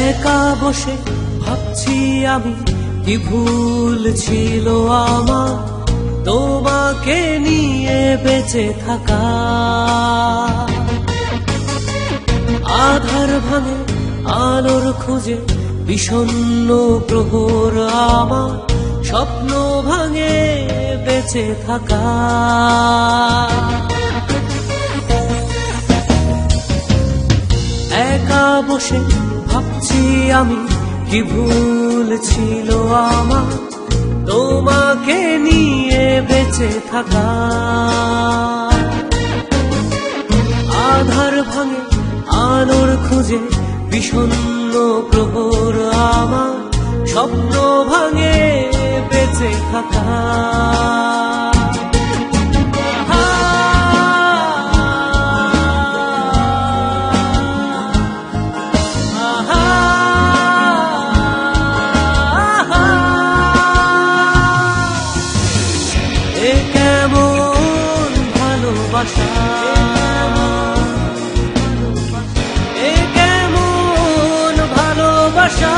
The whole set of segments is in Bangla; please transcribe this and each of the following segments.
একা বসে ভাবছি আমি কি ভুল ছিল আমার তোমাকে নিয়ে বেঁচে থাকা। আধার ভাঙে আলোর খোঁজে বিষণ্ণ প্রহর আমার স্বপ্ন ভাঙে বেঁচে থাকা। একা বসে ভাবছি আমি কি ভুল ছিল আমার তোমাকে নিয়ে বেঁচে থাকা। আধার ভাঙে আলোর খোঁজে বিষণ্ণ প্রহর আমার স্বপ্ন ভাঙে বেঁচে থাকা। কেমন ভালোবাসা, এ কেমন ভালোবাসা,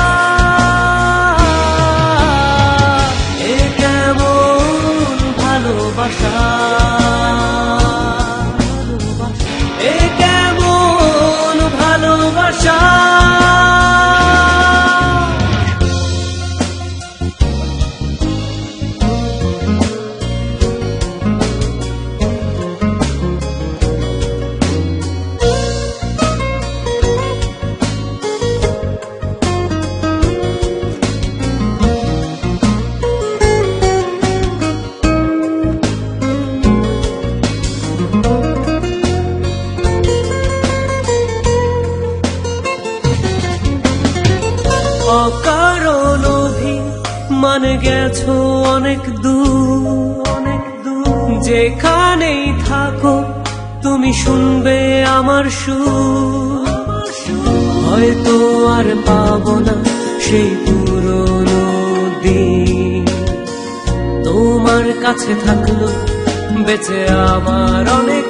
এ কেমন ভালোবাসা, এ কেমন ভালোবাসা। অকারণ অভিমান গেছো অনেক দূর, যেখানেই থাকো তুমি শুনবে আমার সুর। হয়তো আর পাবো না সেই পুরনো দিন, তোমার কাছে থাকলো বেঁচে আমার অনেক